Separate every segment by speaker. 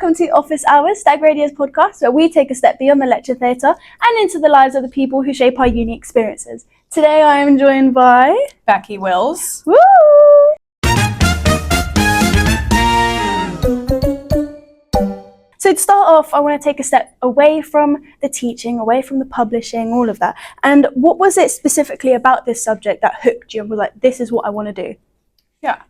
Speaker 1: welcome to Office Hours Stag Radios podcast, where we take a step beyond the lecture theatre and into the lives of the people who shape our uni experiences. Today I am joined by...
Speaker 2: Becky Wills.
Speaker 1: Woo! So to start off, I want to take a step away from the teaching, away from the publishing, all of that. And what was it specifically about this subject that hooked you and was like, this is what I want to do?
Speaker 2: Yeah.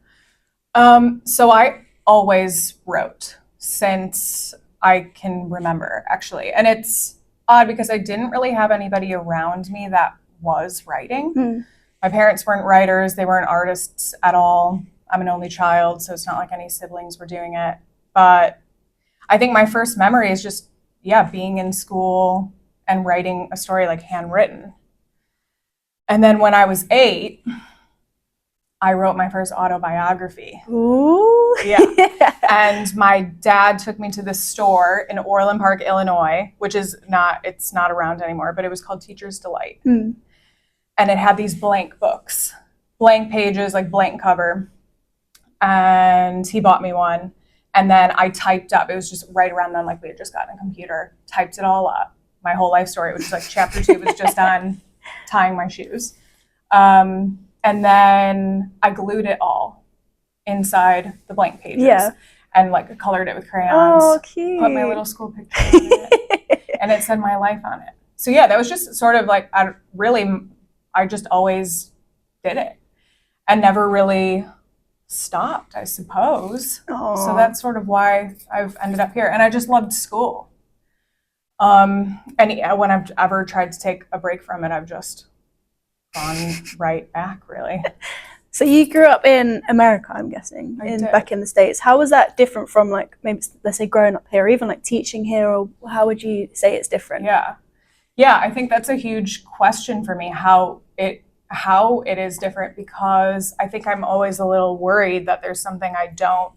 Speaker 2: So I always wrote since I can remember, actually. And it's odd because I didn't really have anybody around me that was writing. My parents weren't writers. They weren't artists at all. I'm an only child, so it's not like any siblings were doing it. But I think my first memory is just, being in school and writing a story like handwritten. And then when I was 8, I wrote my first autobiography.
Speaker 1: Ooh.
Speaker 2: Yeah. And my dad took me to the store in Orland Park, Illinois, which is it's not around anymore, but it was called Teacher's Delight. And it had these blank books, blank pages, like blank cover. And he bought me one. And then I typed up, it was just right around then, like we had just gotten a computer, typed it all up. My whole life story, which is like chapter 2 was just on tying my shoes. And then I glued it all inside the blank pages and like colored it with crayons.
Speaker 1: Oh, cute.
Speaker 2: Put my little school picture on it. And it said my life on it. So that was just sort of like, I just always did it and never really stopped, I suppose.
Speaker 1: Aww.
Speaker 2: So that's sort of why I've ended up here. And I just loved school. And when I've ever tried to take a break from it, I've just gone right back, really.
Speaker 1: So you grew up in America, I'm guessing, back in the States. How was that different from, like, maybe, let's say, growing up here, or even like teaching here, or how would you say it's different?
Speaker 2: Yeah, I think that's a huge question for me, how it is different, because I think I'm always a little worried that there's something I don't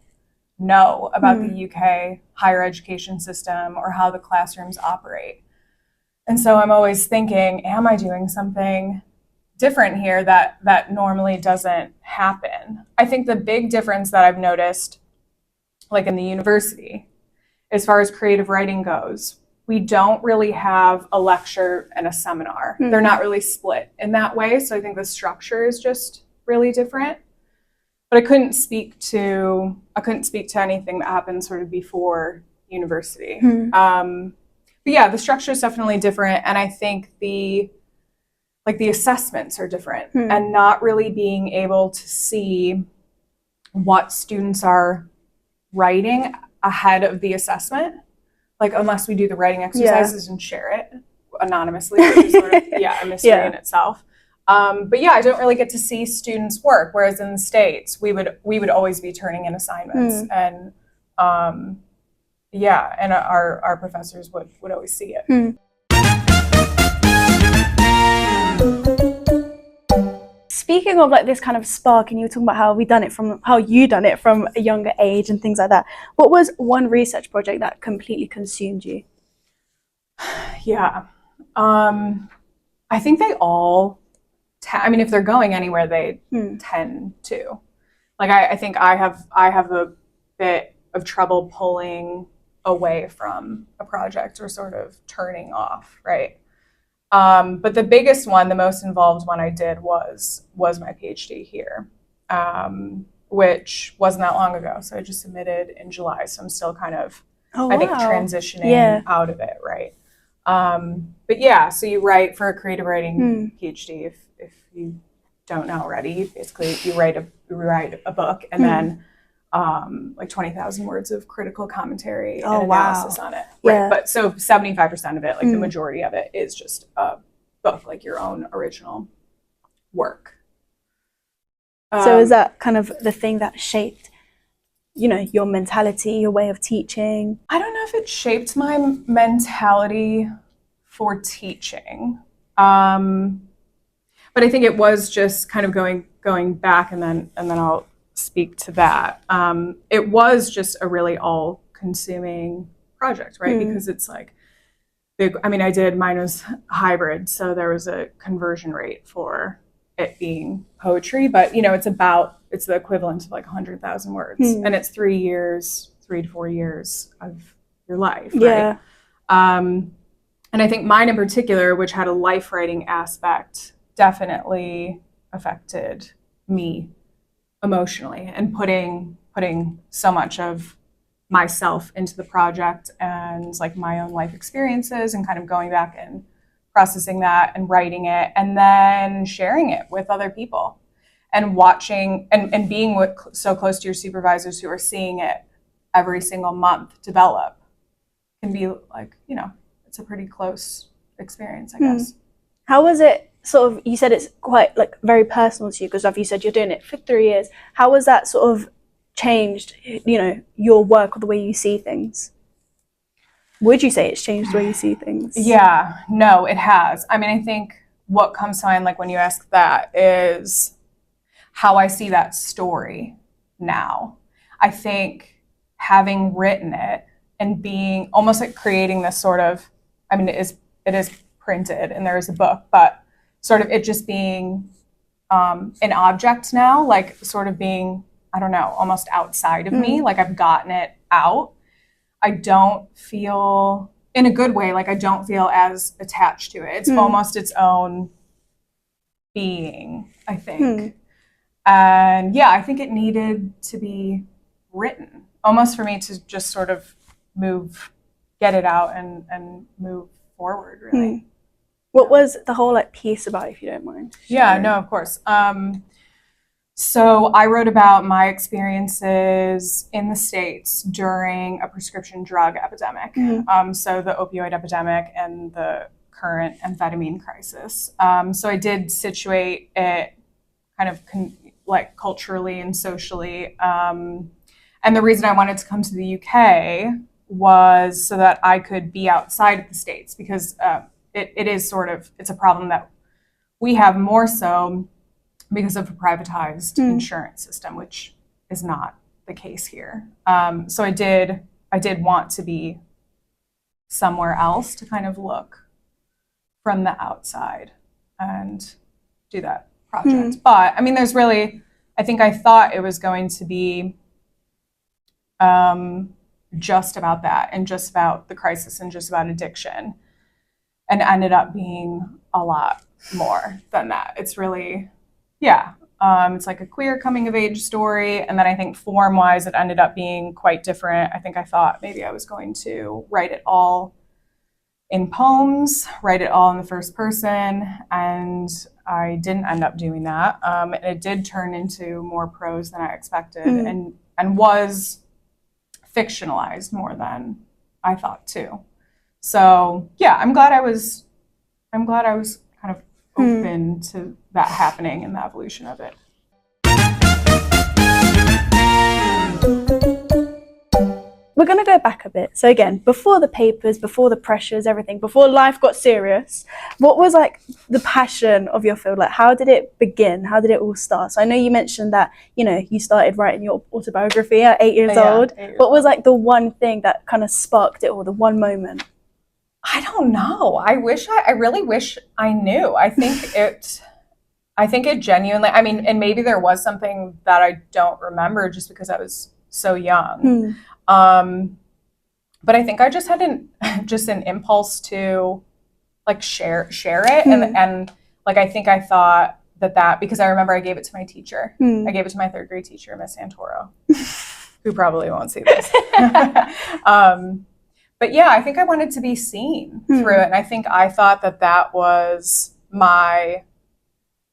Speaker 2: know about the UK higher education system or how the classrooms operate. And so I'm always thinking, am I doing something different here that normally doesn't happen? I think the big difference that I've noticed, like in the university, as far as creative writing goes, we don't really have a lecture and a seminar. They're not really split in that way. So I think the structure is just really different. But I couldn't speak to anything that happened sort of before university. But the structure is definitely different. And I think the assessments are different and not really being able to see what students are writing ahead of the assessment. Like, unless we do the writing exercises and share it anonymously, which is sort of, a mystery in itself. But I don't really get to see students' work, whereas in the States, we would always be turning in assignments. And, and our professors would always see it.
Speaker 1: Speaking of like this kind of spark, and you were talking about how you done it from a younger age and things like that. What was one research project that completely consumed you?
Speaker 2: I think they all, if they're going anywhere, they tend to. Like, I think I have a bit of trouble pulling away from a project or sort of turning off, right? But the biggest one, the most involved one I did was my PhD here, which wasn't that long ago. So I just submitted in July. So I'm still kind of, I think, transitioning out of it, right? So you write for a creative writing PhD. If you don't know already, basically you write a book and then like 20,000 words of critical commentary and analysis on it. Right? But so 75% of it, like the majority of it, is just a book, like your own original work.
Speaker 1: So is that kind of the thing that shaped, your mentality, your way of teaching?
Speaker 2: I don't know if it shaped my mentality for teaching. But I think it was just kind of going back, and then I'll speak to that. It was just a really all-consuming project, right? Because it's like big. Mine was hybrid, so there was a conversion rate for it being poetry, but it's the equivalent of like 100,000 words, and it's 3 years, 3 to 4 years of your life, right?
Speaker 1: Yeah.
Speaker 2: And I think mine in particular, which had a life writing aspect, definitely affected me emotionally, and putting so much of myself into the project and like my own life experiences, and kind of going back and processing that and writing it and then sharing it with other people, and watching and being so close to your supervisors who are seeing it every single month develop can be like, it's a pretty close experience, I guess.
Speaker 1: How was it sort of, you said it's quite like very personal to you, because as you said, you're doing it for 3 years. How was that sort of changed, your work or the way you see things? Would you say it's changed the way you see things?
Speaker 2: Yeah, no, it has. I mean, I think what comes to mind, like when you ask that, is how I see that story now. I think having written it and being almost like creating this sort of, I mean, it is printed and there is a book, but sort of it just being an object now, like sort of being, I don't know, almost outside of me, like I've gotten it out. I don't feel, in a good way, like I don't feel as attached to it. It's almost its own being, I think. And yeah, I think it needed to be written, almost for me to just sort of get it out and move forward, really.
Speaker 1: What was the whole like piece about, if you don't mind?
Speaker 2: Yeah, no, of course. So I wrote about my experiences in the States during a prescription drug epidemic. So the opioid epidemic and the current amphetamine crisis. So I did situate it kind of like culturally and socially. And the reason I wanted to come to the UK was so that I could be outside of the States, because it is sort of, it's a problem that we have more so because of a privatized insurance system, which is not the case here. So I did want to be somewhere else to kind of look from the outside and do that project. But I mean, there's really, I think I thought it was going to be just about that and just about the crisis and just about addiction, and ended up being a lot more than that. It's really, it's like a queer coming of age story. And then I think form wise, it ended up being quite different. I think I thought maybe I was going to write it all in poems, write it all in the first person, and I didn't end up doing that. And it did turn into more prose than I expected, and was fictionalized more than I thought too. So yeah, I'm glad I was kind of open to that happening and the evolution of it.
Speaker 1: We're going to go back a bit. So again, before the papers, before the pressures, everything, before life got serious, what was like the passion of your field? Like, how did it begin? How did it all start? So I know you mentioned that, you started writing your autobiography at 8 years old. 8 years what was like the one thing that kind of sparked it, or the one moment?
Speaker 2: I don't know. I really wish I knew. I think it genuinely, I mean, and maybe there was something that I don't remember just because I was so young. But I think I just had an impulse to like share it. And like, I think I thought that because I remember I gave it to my teacher. I gave it to my 3rd grade teacher, Miss Santoro, who probably won't see this. But yeah, I think I wanted to be seen through it. And I think I thought that was my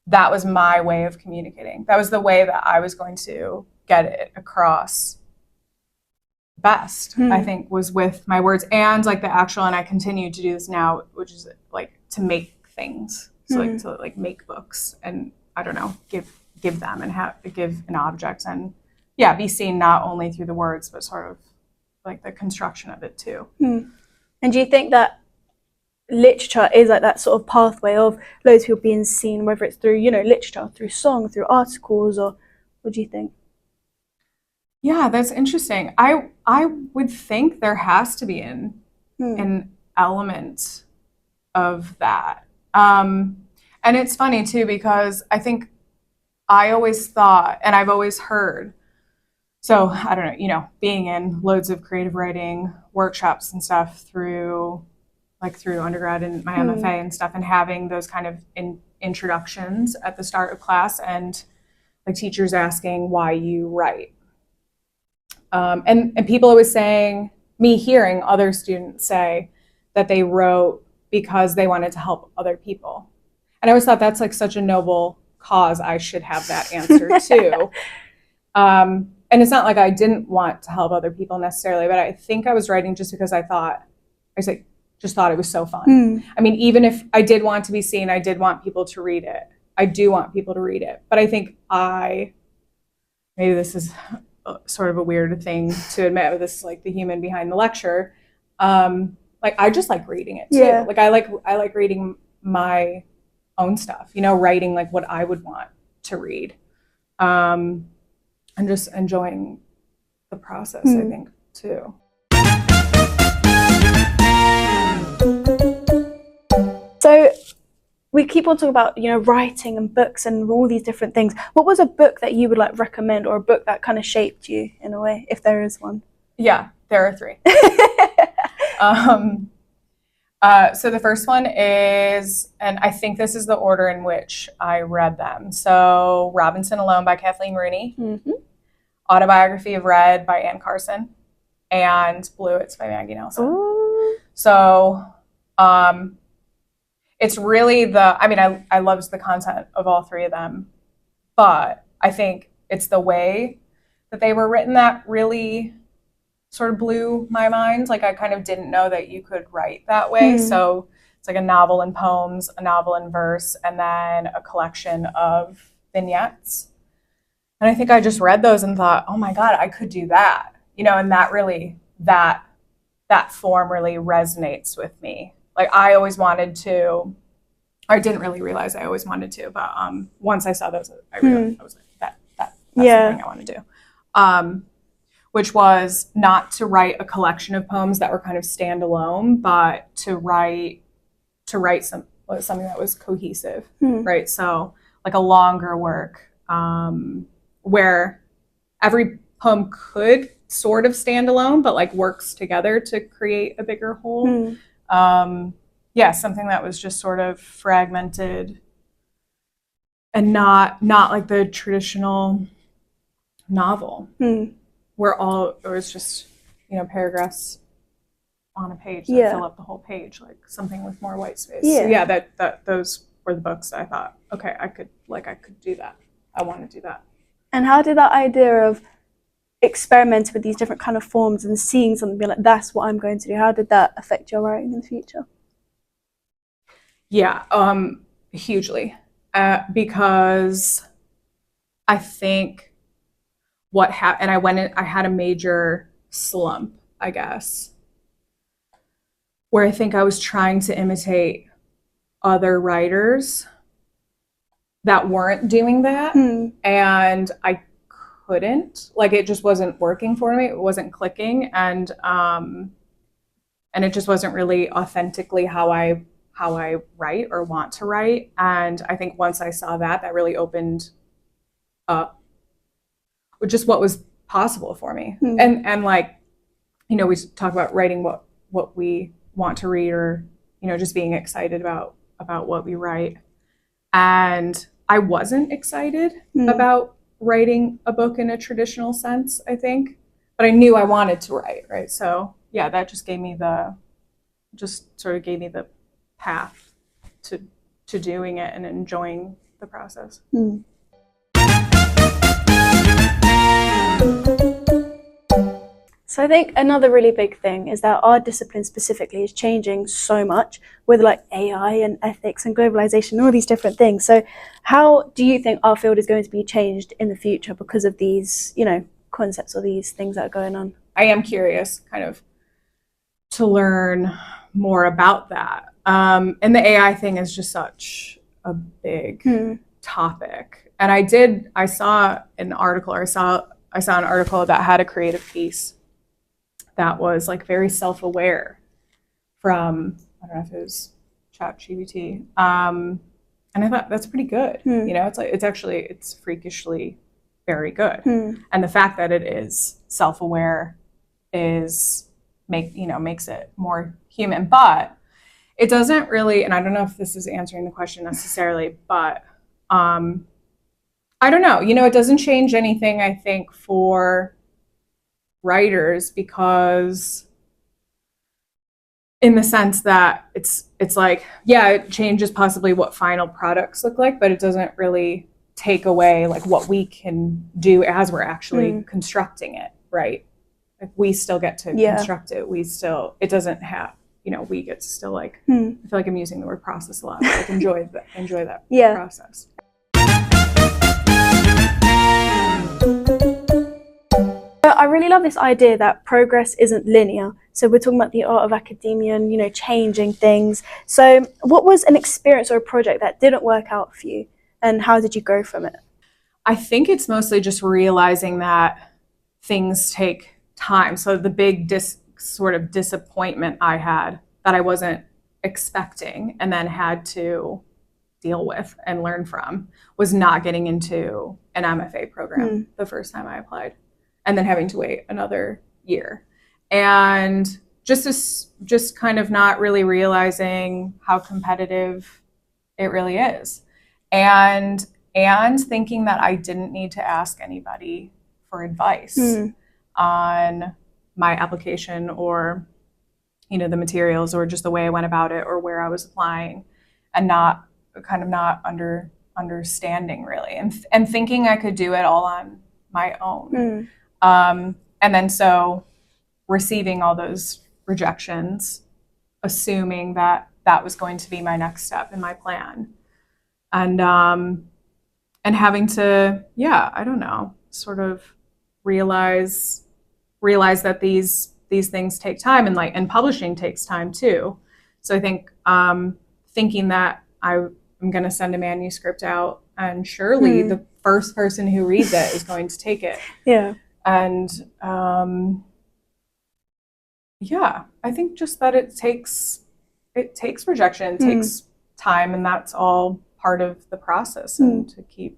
Speaker 2: way of communicating. That was the way that I was going to get it across best, I think, was with my words and like the actual, and I continue to do this now, which is like to make things. So like to like make books and I don't know, give them and give an object and be seen not only through the words, but sort of like the construction of it too.
Speaker 1: And do you think that literature is like that sort of pathway of loads of people being seen, whether it's through, literature, through song, through articles, or what do you think?
Speaker 2: Yeah, that's interesting. I would think there has to be an element of that. And it's funny too, because I think I always thought, and I've always heard So I don't know, being in loads of creative writing workshops and stuff through undergrad and my MFA and stuff, and having those kind of introductions at the start of class, and like teachers asking why you write. And people always hearing other students say that they wrote because they wanted to help other people. And I always thought that's like such a noble cause. I should have that answer too. And it's not like I didn't want to help other people necessarily, but I think I was writing just because just thought it was so fun. I mean, even if I did want to be seen, I did want people to read it. I do want people to read it. But I think maybe this is sort of a weird thing to admit, but this is like the human behind the lecture. Like I just like reading it too.
Speaker 1: Yeah.
Speaker 2: Like I like reading my own stuff, writing like what I would want to read. And just enjoying the process, I think, too.
Speaker 1: So we keep on talking about, writing and books and all these different things. What was a book that you would like recommend, or a book that kind of shaped you in a way, if there is one?
Speaker 2: Yeah, there are 3. So the first one is, and I think this is the order in which I read them. So Robinson Alone by Kathleen Rooney, Autobiography of Red by Anne Carson, and Blue, It's by Maggie Nelson.
Speaker 1: Ooh.
Speaker 2: So it's really I loved the content of all 3 of them, but I think it's the way that they were written that really sort of blew my mind. Like I kind of didn't know that you could write that way. So it's like a novel in poems, a novel in verse, and then a collection of vignettes. And I think I just read those and thought, oh my God, I could do that. And that really, that form really resonates with me. Like I always wanted to, I didn't really realize I always wanted to, but once I saw those, I realized I was like, that's the thing I want to do. Which was not to write a collection of poems that were kind of standalone, but to write something that was cohesive, right? So like a longer work where every poem could sort of stand alone, but like works together to create a bigger whole. Something that was just sort of fragmented and not like the traditional novel. Where it was just, paragraphs on a page that fill up the whole page, like something with more white space. So that those were the books that I thought, okay, I could do that. I want to do that.
Speaker 1: And how did that idea of experimenting with these different kind of forms and seeing something, be like, that's what I'm going to do, how did that affect your writing in the future?
Speaker 2: Yeah, hugely. Because I think what happened, and I had a major slump, I guess, where I think I was trying to imitate other writers that weren't doing that. And I couldn't, like, it just wasn't working for me. It wasn't clicking. And it just wasn't really authentically how I write or want to write. And I think once I saw that really opened up just what was possible for me. And like, we talk about writing what we want to read, or, just being excited about what we write. And I wasn't excited about writing a book in a traditional sense, I think, but I knew I wanted to write, right? So yeah, that just gave me the path to doing it and enjoying the process.
Speaker 1: So I think another really big thing is that our discipline specifically is changing so much with like AI and ethics and globalization and all these different things. So how do you think our field is going to be changed in the future because of these, concepts or these things that are going on?
Speaker 2: I am curious kind of to learn more about that. And the AI thing is just such a big topic. And I saw an article that had a creative piece that was like very self-aware from, I don't know if it was ChatGPT. And I thought that's pretty good. It's like, it's freakishly very good. And the fact that it is self-aware makes it more human. But it doesn't really, and I don't know if this is answering the question necessarily, but I don't know. It doesn't change anything, I think, for writers, because in the sense that it's like, yeah, it changes possibly what final products look like, but it doesn't really take away like what we can do as we're actually constructing it, right? Like we still get to construct it. It doesn't have, we get to still like, I feel like I'm using the word process a lot, but like enjoy that process.
Speaker 1: I really love this idea that progress isn't linear. So we're talking about the art of academia and, changing things. So what was an experience or a project that didn't work out for you, and how did you grow from it?
Speaker 2: I think it's mostly just realizing that things take time. So the big sort of disappointment I had that I wasn't expecting and then had to deal with and learn from was not getting into an MFA program the first time I applied, and then having to wait another year. And just kind of not really realizing how competitive it really is. And thinking that I didn't need to ask anybody for advice on my application or, the materials or just the way I went about it or where I was applying, and not understanding really, and thinking I could do it all on my own. And then so receiving all those rejections, assuming that that was going to be my next step in my plan. And having to, I don't know, sort of realize that these things take time, and publishing takes time too. So I think thinking that I'm going to send a manuscript out, and surely the first person who reads it is going to take it.
Speaker 1: Yeah.
Speaker 2: And I think just that it takes rejection, it takes time, and that's all part of the process, and to keep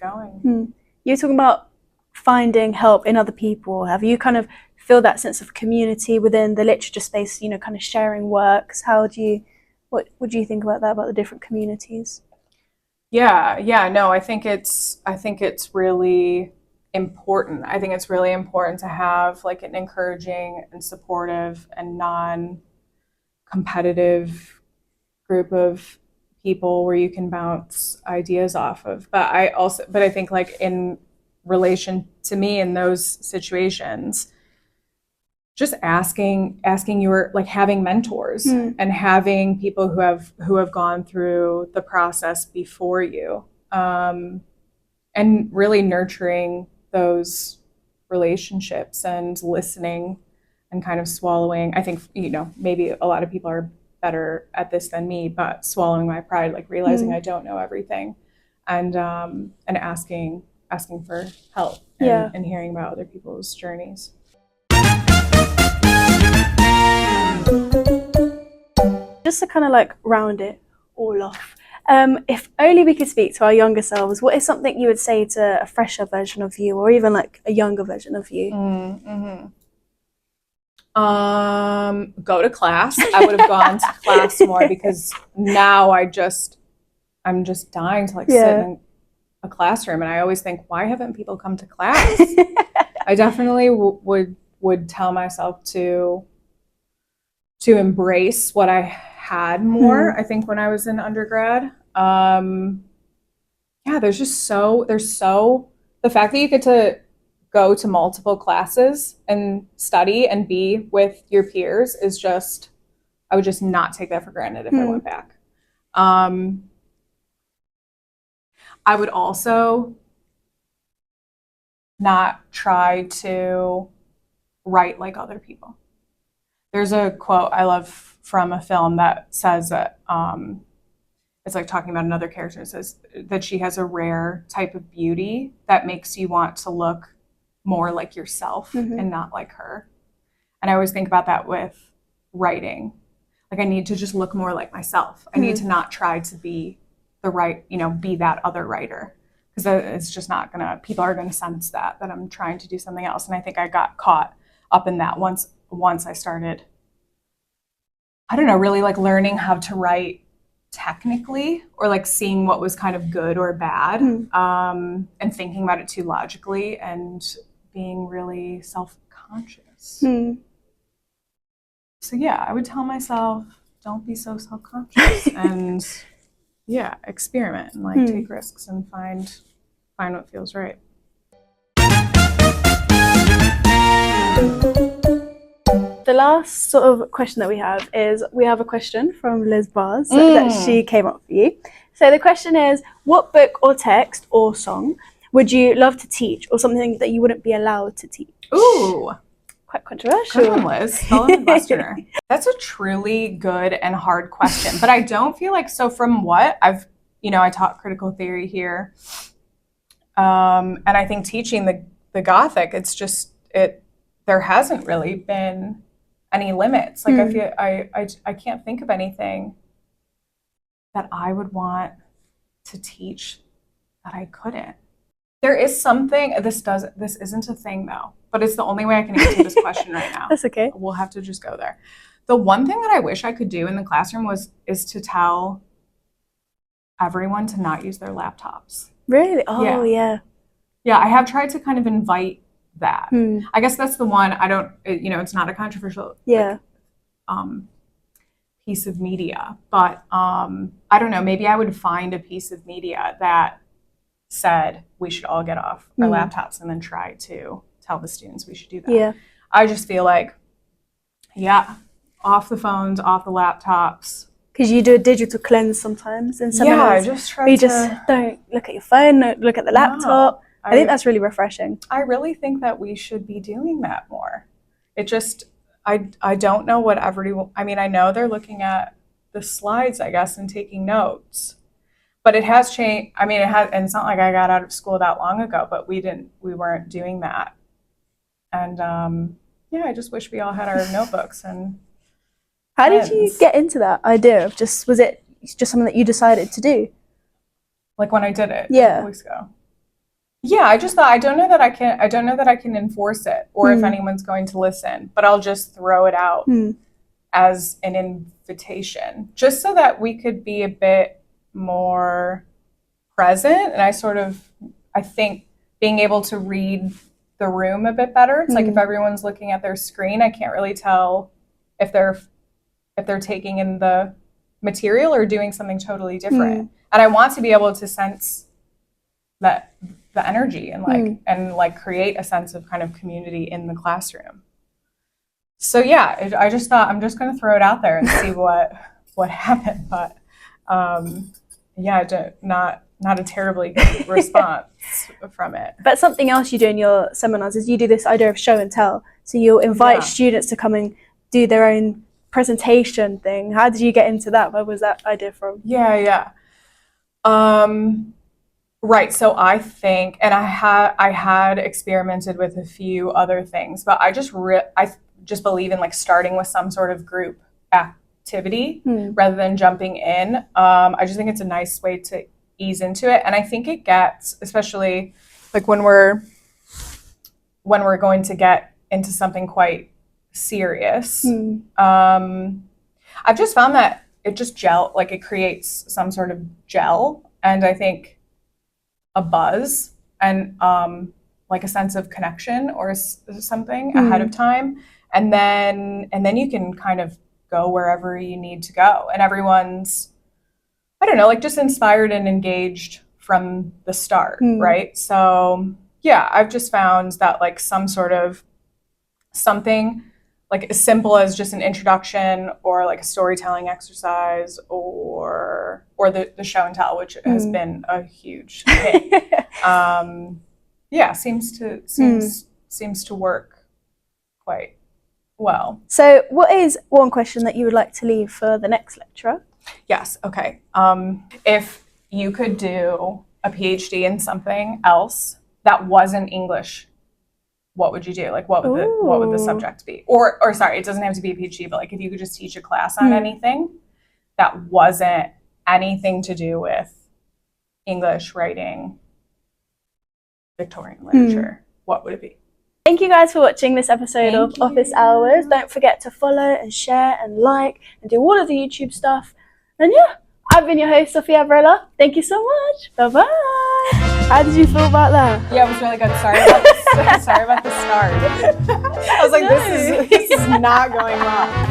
Speaker 2: going.
Speaker 1: You're talking about finding help in other people. Have you kind of feel that sense of community within the literature space, kind of sharing works? What do you think about that, about the different communities?
Speaker 2: No, I think it's really important. I think it's really important to have like an encouraging and supportive and non-competitive group of people where you can bounce ideas off of. But I think like in relation to me in those situations, just asking your, like, having mentors and having people who have gone through the process before you, and really nurturing those relationships and listening and kind of swallowing. I think, maybe a lot of people are better at this than me, but swallowing my pride, like realizing I don't know everything, and asking for help, and hearing about other people's journeys.
Speaker 1: Just to kind of like round it all off, if only we could speak to our younger selves, what is something you would say to a fresher version of you, or even like a younger version of you?
Speaker 2: Go to class. I would have gone to class more, because now I'm just dying to like sit in a classroom, and I always think, why haven't people come to class? I definitely would tell myself to embrace what I had more. I think when I was in undergrad, there's the fact that you get to go to multiple classes and study and be with your peers is just, I would just not take that for granted if I went back. I would also not try to write like other people. There's a quote I love from a film that says that it's like talking about another character. It says that she has a rare type of beauty that makes you want to look more like yourself and not like her. And I always think about that with writing. Like, I need to just look more like myself. I need to not try to be be that other writer, because it's just not gonna, people are gonna sense that I'm trying to do something else. And I think I got caught up in that once I started, I don't know, really like learning how to write technically, or like seeing what was kind of good or bad, and thinking about it too logically and being really self-conscious. So yeah, I would tell myself, don't be so self-conscious and yeah, experiment and like take risks and find what feels right.
Speaker 1: The last sort of question that we have is, we have a question from Liz Bars that she came up for you. So the question is, what book or text or song would you love to teach, or something that you wouldn't be allowed to teach?
Speaker 2: Ooh.
Speaker 1: Quite controversial.
Speaker 2: Good one, Liz. Solid Westerner. That's a truly good and hard question. But I don't feel like, so from what I've, I taught critical theory here. And I think teaching the Gothic, it's just, there hasn't really been any limits. Like I feel, I can't think of anything that I would want to teach that I couldn't. There is something, this isn't a thing though, but it's the only way I can answer this question right now.
Speaker 1: That's okay.
Speaker 2: We'll have to just go there. The one thing that I wish I could do in the classroom is to tell everyone to not use their laptops.
Speaker 1: Really? Oh, yeah.
Speaker 2: Yeah, I have tried to kind of invite that. I guess that's the one. I don't, it's not a controversial piece of media, but I don't know, maybe I would find a piece of media that said we should all get off our laptops and then try to tell the students we should do that.
Speaker 1: Yeah.
Speaker 2: I just feel like, off the phones, off the laptops.
Speaker 1: Because you do a digital cleanse sometimes in seminars.
Speaker 2: Yeah, I just try
Speaker 1: just don't look at your phone, don't look at the laptop. I think that's really refreshing.
Speaker 2: I really think that we should be doing that more. It just, I don't know what everyone, I mean, I know they're looking at the slides, I guess, and taking notes. But it has changed. I mean, and it's not like I got out of school that long ago, but we weren't doing that. And I just wish we all had our notebooks and
Speaker 1: How did you get into that idea of was it just something that you decided to do?
Speaker 2: Like when I did it
Speaker 1: a
Speaker 2: couple weeks ago. Yeah, I just thought, I don't know that I can enforce it, or if anyone's going to listen, but I'll just throw it out as an invitation, just so that we could be a bit more present. And I think being able to read the room a bit better. It's like if everyone's looking at their screen, I can't really tell if they're taking in the material or doing something totally different. And I want to be able to sense that the energy and create a sense of kind of community in the classroom. So yeah, I just thought I'm just going to throw it out there and see what happened. But not a terribly good response from it.
Speaker 1: But something else you do in your seminars is you do this idea of show and tell. So you'll invite students to come and do their own presentation thing. How did you get into that? Where was that idea from?
Speaker 2: Yeah. Right. So I think, and I had experimented with a few other things, but I just believe in like starting with some sort of group activity rather than jumping in. I just think it's a nice way to ease into it. And I think it gets, especially like when we're going to get into something quite serious, I've just found that it just it creates some sort of gel, and I think a buzz and like a sense of connection or something ahead of time, and then you can kind of go wherever you need to go, and everyone's, I don't know, like just inspired and engaged from the start, right? So yeah, I've just found that like some sort of something like as simple as just an introduction or like a storytelling exercise or the show and tell, which has been a huge hit. Seems to work quite well.
Speaker 1: So what is one question that you would like to leave for the next lecturer?
Speaker 2: Yes. Okay. If you could do a PhD in something else that wasn't English, what would you do? Like, what would the subject be? Or sorry, it doesn't have to be a PhD, but like if you could just teach a class on anything that wasn't anything to do with English, writing, Victorian literature, what would it be?
Speaker 1: Thank you guys for watching this episode of
Speaker 2: Thank you.
Speaker 1: Office Hours. Don't forget to follow and share and like and do all of the YouTube stuff. And yeah, I've been your host, Sofia Varela. Thank you so much. Bye-bye. How did you feel about that?
Speaker 2: Yeah, it was really good. Sorry about the start. I was like, this is not going well.